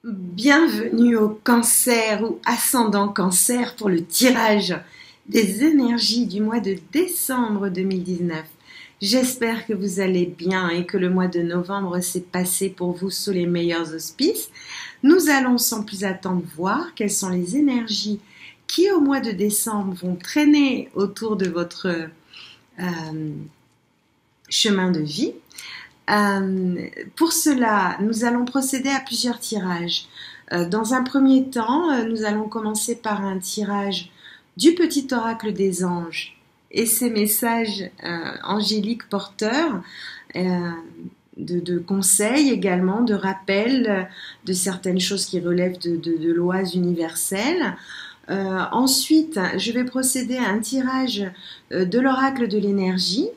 Bienvenue au Cancer ou ascendant Cancer pour le tirage des énergies du mois de décembre 2019. J'espère que vous allez bien et que le mois de novembre s'est passé pour vous sous les meilleurs auspices. Nous allons sans plus attendre voir quelles sont les énergies qui au mois de décembre vont traîner autour de votre chemin de vie. Pour cela, nous allons procéder à plusieurs tirages. Dans un premier temps, nous allons commencer par un tirage du petit oracle des anges et ses messages angéliques porteurs de conseils également, de rappels de certaines choses qui relèvent de lois universelles. Ensuite, je vais procéder à un tirage de l'oracle de l'énergie,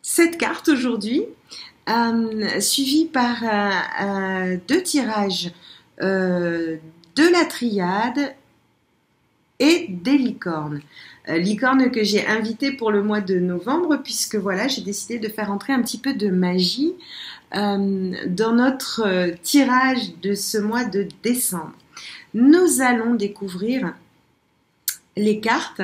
7 cartes aujourd'hui, suivi par deux tirages de la triade et des licornes. Licornes que j'ai invitées pour le mois de novembre, puisque voilà, j'ai décidé de faire entrer un petit peu de magie dans notre tirage de ce mois de décembre. Nous allons découvrir les cartes.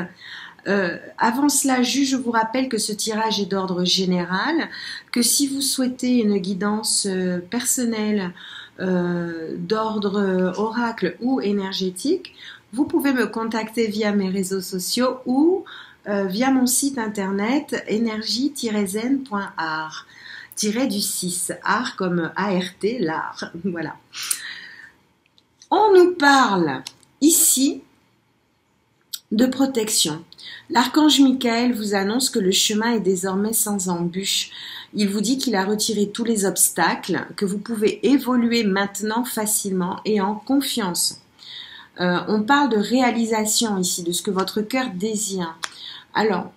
Avant cela, je vous rappelle que ce tirage est d'ordre général, que si vous souhaitez une guidance personnelle d'ordre oracle ou énergétique, vous pouvez me contacter via mes réseaux sociaux ou via mon site internet énergie-zen.art, tiré du 6, art comme ART, l'art, voilà. On nous parle ici de protection. L'archange Michael vous annonce que le chemin est désormais sans embûche. Il vous dit qu'il a retiré tous les obstacles, que vous pouvez évoluer maintenant facilement et en confiance. On parle de réalisation ici, de ce que votre cœur désire. Alors,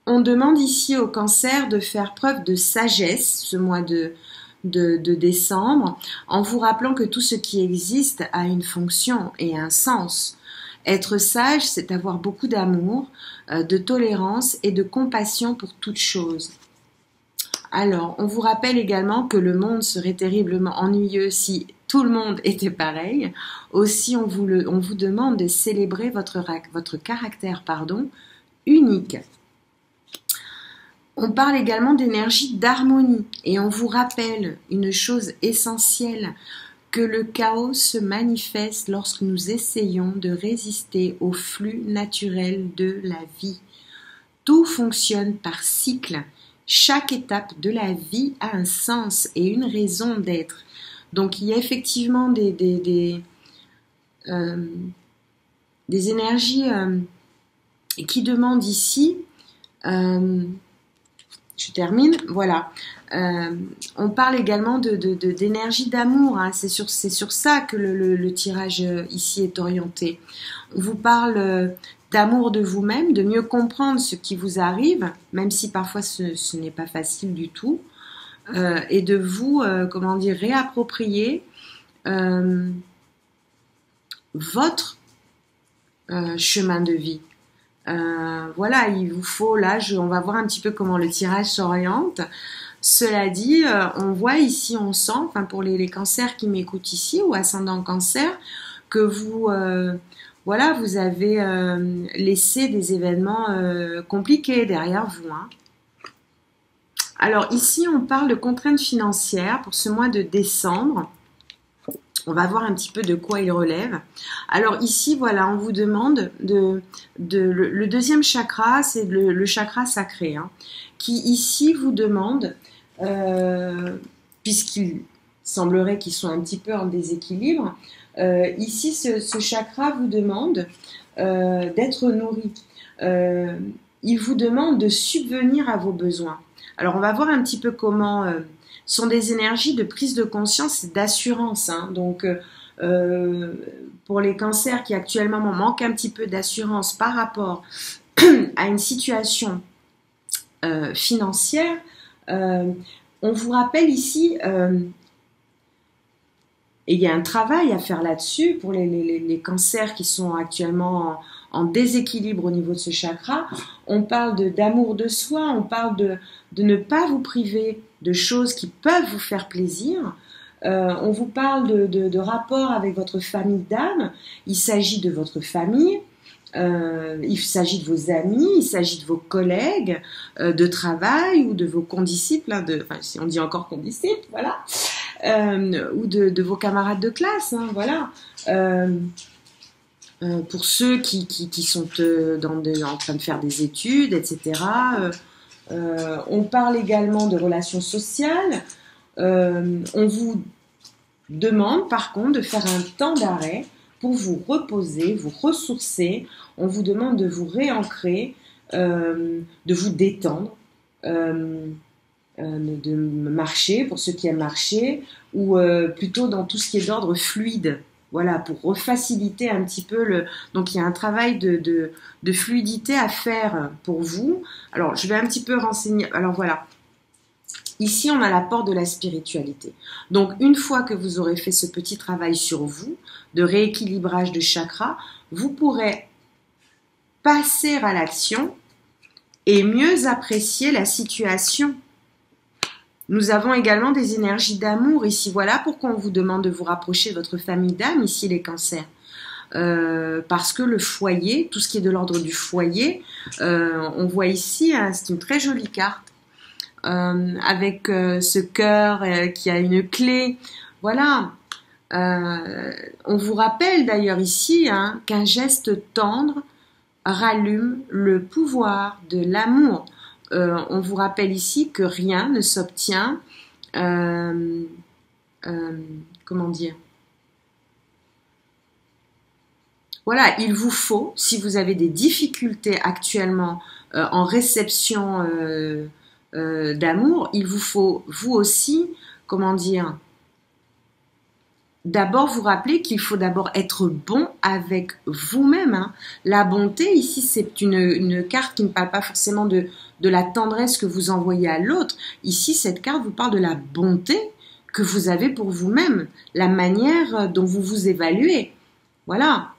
on demande ici au Cancer de faire preuve de sagesse ce mois de décembre, en vous rappelant que tout ce qui existe a une fonction et un sens. Être sage, c'est avoir beaucoup d'amour, de tolérance et de compassion pour toute chose. Alors, on vous rappelle également que le monde serait terriblement ennuyeux si tout le monde était pareil. Aussi, on vous demande de célébrer votre caractère unique. On parle également d'énergie d'harmonie et on vous rappelle une chose essentielle, que le chaos se manifeste lorsque nous essayons de résister au flux naturel de la vie. Tout fonctionne par cycle. Chaque étape de la vie a un sens et une raison d'être. Donc il y a effectivement des énergies qui demandent ici, je termine, voilà. On parle également d'énergie d'amour, hein. C'est sur ça que le tirage ici est orienté. On vous parle d'amour de vous-même, de mieux comprendre ce qui vous arrive, même si parfois ce n'est pas facile du tout, et de vous, réapproprier votre chemin de vie. Voilà, il vous faut, là, on va voir un petit peu comment le tirage s'oriente. Cela dit, on voit ici, on sent, enfin pour les cancers qui m'écoutent ici, ou ascendant cancer, que vous, voilà, vous avez laissé des événements compliqués derrière vous, hein. Alors ici, on parle de contraintes financières pour ce mois de décembre. On va voir un petit peu de quoi il relève. Alors ici, voilà, on vous demande le deuxième chakra, c'est le chakra sacré, hein, qui ici vous demande, puisqu'il semblerait qu'ils soient un petit peu en déséquilibre, ici ce chakra vous demande d'être nourri. Il vous demande de subvenir à vos besoins. Alors on va voir un petit peu comment sont des énergies de prise de conscience et d'assurance, hein. Donc pour les cancers qui actuellement manquent un petit peu d'assurance par rapport à une situation financière, on vous rappelle ici, et il y a un travail à faire là-dessus pour les cancers qui sont actuellement en déséquilibre au niveau de ce chakra. On parle d'amour de soi, on parle de ne pas vous priver de choses qui peuvent vous faire plaisir, On vous parle de rapport avec votre famille d'âme. Il s'agit de votre famille. Il s'agit de vos amis, il s'agit de vos collègues de travail ou de vos condisciples, hein, enfin, si on dit encore condisciples, voilà, ou de vos camarades de classe, hein, voilà. Pour ceux qui sont en train de faire des études, etc. On parle également de relations sociales. On vous demande par contre de faire un temps d'arrêt pour vous reposer, vous ressourcer. On vous demande de vous réancrer, de vous détendre, de marcher pour ceux qui aiment marcher, ou plutôt dans tout ce qui est d'ordre fluide. Voilà, pour faciliter un petit peu le... Donc, il y a un travail de fluidité à faire pour vous. Alors, je vais un petit peu renseigner... Alors, voilà. Ici, on a l'apport de la spiritualité. Donc, une fois que vous aurez fait ce petit travail sur vous, de rééquilibrage de chakras, vous pourrez passer à l'action et mieux apprécier la situation. Nous avons également des énergies d'amour ici. Voilà pourquoi on vous demande de vous rapprocher de votre famille d'âme, ici les cancers. Parce que le foyer, tout ce qui est de l'ordre du foyer, on voit ici, hein, c'est une très jolie carte, avec ce cœur qui a une clé. Voilà. On vous rappelle d'ailleurs ici, hein, qu'un geste tendre rallume le pouvoir de l'amour. On vous rappelle ici que rien ne s'obtient, comment dire, voilà, il vous faut, si vous avez des difficultés actuellement en réception d'amour, il vous faut, vous aussi, comment dire, d'abord vous rappeler qu'il faut d'abord être bon avec vous-même. Hein. La bonté, ici, c'est une carte qui ne parle pas forcément de la tendresse que vous envoyez à l'autre. Ici, cette carte vous parle de la bonté que vous avez pour vous-même, la manière dont vous vous évaluez. Voilà.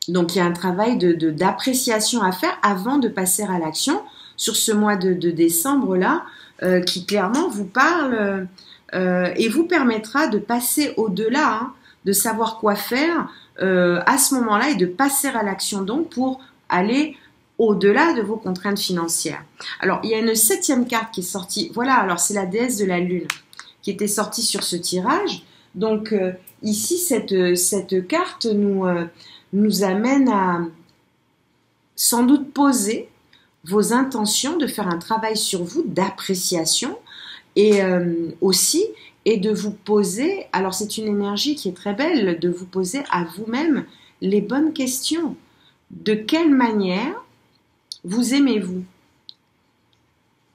Donc, il y a un travail d'appréciation à faire avant de passer à l'action sur ce mois de décembre-là, qui clairement vous parle et vous permettra de passer au-delà, hein, de savoir quoi faire à ce moment-là et de passer à l'action donc pour aller au-delà de vos contraintes financières. Alors, il y a une 7e carte qui est sortie. Voilà, alors c'est la déesse de la lune qui était sortie sur ce tirage. Donc, ici, cette carte nous amène à sans doute poser vos intentions de faire un travail sur vous d'appréciation et aussi et de vous poser, alors c'est une énergie qui est très belle, de vous poser à vous-même les bonnes questions. De quelle manière vous aimez-vous?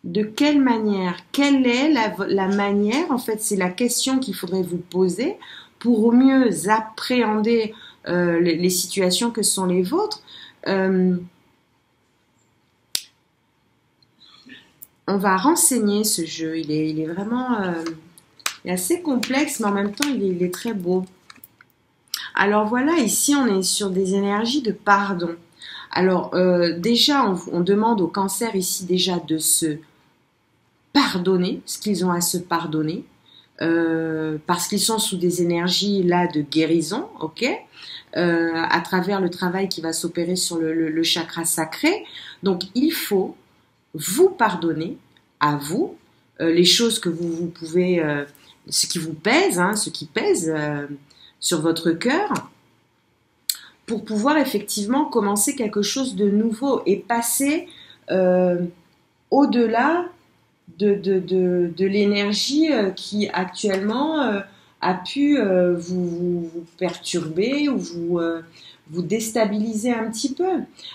De quelle manière? Quelle est la manière? En fait, c'est la question qu'il faudrait vous poser pour mieux appréhender les situations que sont les vôtres. On va renseigner ce jeu. Il est vraiment il est assez complexe, mais en même temps, il est très beau. Alors voilà, ici, on est sur des énergies de pardon. Alors, déjà, on demande au cancer ici déjà de se pardonner, ce qu'ils ont à se pardonner, parce qu'ils sont sous des énergies là de guérison, ok, à travers le travail qui va s'opérer sur le chakra sacré. Donc, il faut vous pardonner à vous les choses que vous pouvez, ce qui vous pèse, hein, ce qui pèse sur votre cœur, pour pouvoir effectivement commencer quelque chose de nouveau et passer au-delà de l'énergie qui actuellement a pu vous perturber ou vous déstabiliser un petit peu.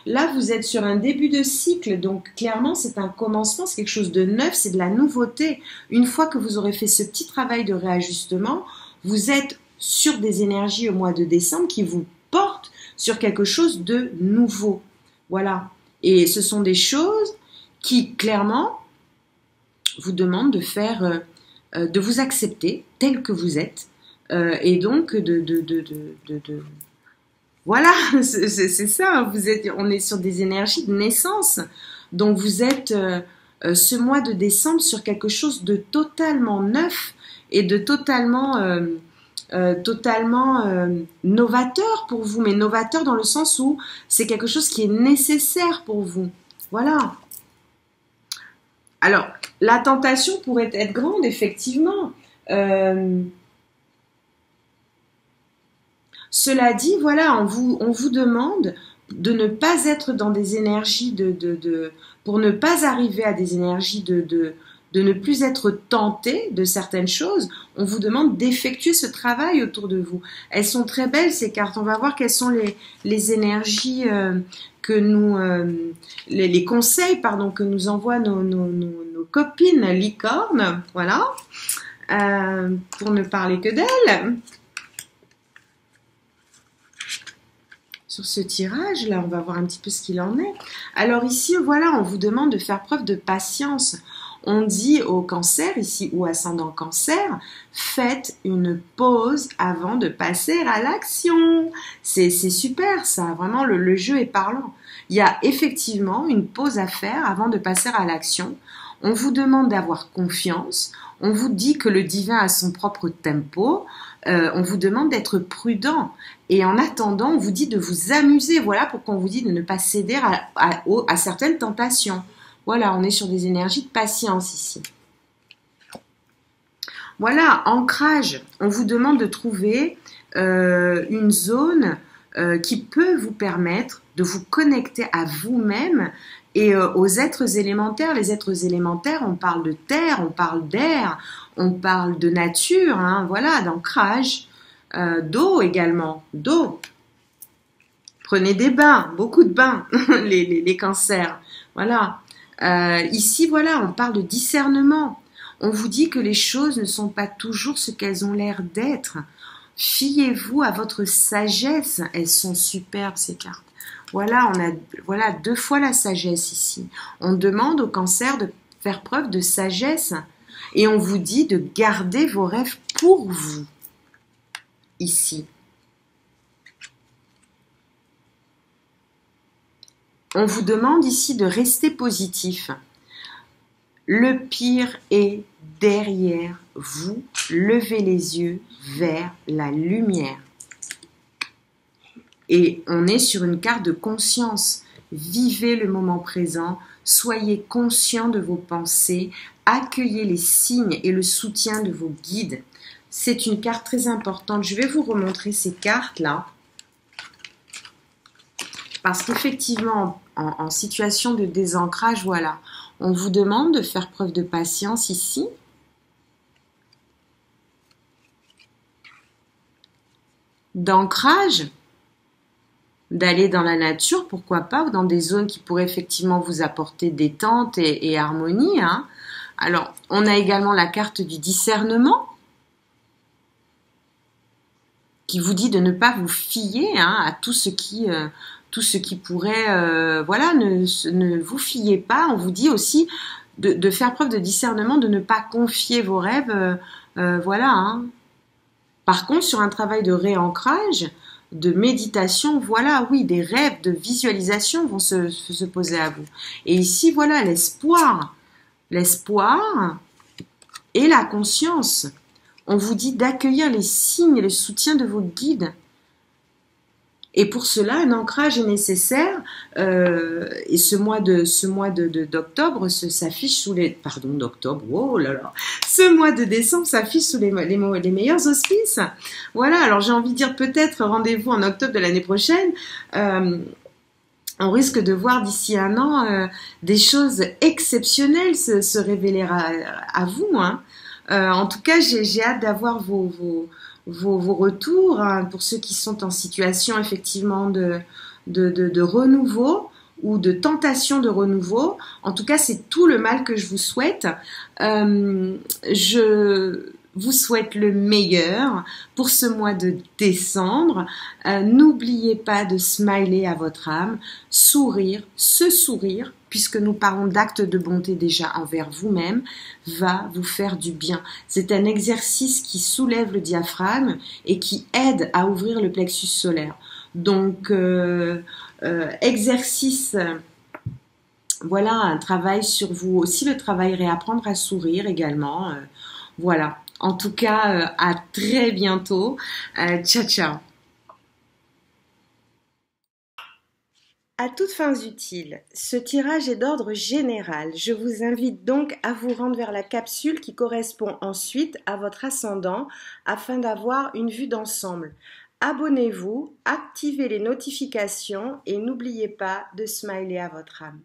Là, vous êtes sur un début de cycle, donc clairement, c'est un commencement, c'est quelque chose de neuf, c'est de la nouveauté. Une fois que vous aurez fait ce petit travail de réajustement, vous êtes sur des énergies au mois de décembre qui vous portent sur quelque chose de nouveau. Voilà. Et ce sont des choses qui, clairement, vous demandent de faire, de vous accepter tel que vous êtes, et donc voilà, c'est ça. On est sur des énergies de naissance, donc vous êtes ce mois de décembre sur quelque chose de totalement neuf et de totalement novateur pour vous, mais novateur dans le sens où c'est quelque chose qui est nécessaire pour vous. Voilà. Alors, la tentation pourrait être grande, effectivement. Cela dit, voilà, on vous demande de ne pas être dans des énergies pour ne pas arriver à des énergies de ne plus être tenté de certaines choses. On vous demande d'effectuer ce travail autour de vous. Elles sont très belles, ces cartes. On va voir quelles sont les énergies que nous, les conseils, pardon, que nous envoient nos copines licornes, voilà, pour ne parler que d'elles. Sur ce tirage, là, on va voir un petit peu ce qu'il en est. Alors ici, voilà, on vous demande de faire preuve de patience. On dit au cancer, ici, ou ascendant cancer, faites une pause avant de passer à l'action. C'est super, ça. Vraiment, le jeu est parlant. Il y a effectivement une pause à faire avant de passer à l'action. On vous demande d'avoir confiance. On vous dit que le divin a son propre tempo. On vous demande d'être prudent. Et en attendant, on vous dit de vous amuser. Voilà pourquoi on vous dit de ne pas céder à certaines tentations. Voilà, on est sur des énergies de patience ici. Voilà, ancrage. On vous demande de trouver une zone qui peut vous permettre de vous connecter à vous-même et aux êtres élémentaires. Les êtres élémentaires, on parle de terre, on parle d'air, on parle de nature, hein, voilà, d'ancrage, d'eau également, d'eau. Prenez des bains, beaucoup de bains, les cancers, voilà. Ici, voilà, on parle de discernement. On vous dit que les choses ne sont pas toujours ce qu'elles ont l'air d'être. Fiez-vous à votre sagesse. Elles sont superbes, ces cartes. Voilà, voilà 2 fois la sagesse ici. On demande au cancer de faire preuve de sagesse. Et on vous dit de garder vos rêves pour vous. Ici. On vous demande ici de rester positif. Le pire est derrière vous. Levez les yeux vers la lumière. Et on est sur une carte de conscience. Vivez le moment présent. Soyez conscient de vos pensées. Accueillez les signes et le soutien de vos guides. C'est une carte très importante. Je vais vous remontrer ces cartes-là. Parce qu'effectivement, en situation de désancrage, voilà, on vous demande de faire preuve de patience ici. D'ancrage, d'aller dans la nature, pourquoi pas, ou dans des zones qui pourraient effectivement vous apporter détente et harmonie. Hein. Alors, on a également la carte du discernement, qui vous dit de ne pas vous fier à tout ce qui pourrait, voilà, ne vous fiez pas. On vous dit aussi de faire preuve de discernement, de ne pas confier vos rêves, voilà. Hein. Par contre, sur un travail de réancrage, de méditation, voilà, oui, des rêves, de visualisation vont se poser à vous. Et ici, voilà, l'espoir et la conscience. On vous dit d'accueillir les signes et le soutien de vos guides. Et pour cela, un ancrage est nécessaire. Et ce mois d'octobre s'affiche sous les... Pardon, d'octobre, oh là là. Ce mois de décembre s'affiche sous les meilleurs auspices. Voilà, alors j'ai envie de dire peut-être rendez-vous en octobre de l'année prochaine. On risque de voir d'ici un an des choses exceptionnelles se révéler à vous. Hein. En tout cas, j'ai hâte d'avoir vos retours hein, pour ceux qui sont en situation effectivement de renouveau ou de tentation de renouveau. En tout cas, c'est tout le mal que je vous souhaite. Je vous souhaite le meilleur pour ce mois de décembre. N'oubliez pas de smiler à votre âme, sourire, ce sourire, puisque nous parlons d'actes de bonté déjà envers vous-même, va vous faire du bien. C'est un exercice qui soulève le diaphragme et qui aide à ouvrir le plexus solaire. Donc, exercice voilà, un travail sur vous aussi, le travail réapprendre à sourire également. Voilà. En tout cas, à très bientôt. Ciao, ciao. À toutes fins utiles, ce tirage est d'ordre général. Je vous invite donc à vous rendre vers la capsule qui correspond ensuite à votre ascendant afin d'avoir une vue d'ensemble. Abonnez-vous, activez les notifications et n'oubliez pas de smiler à votre âme.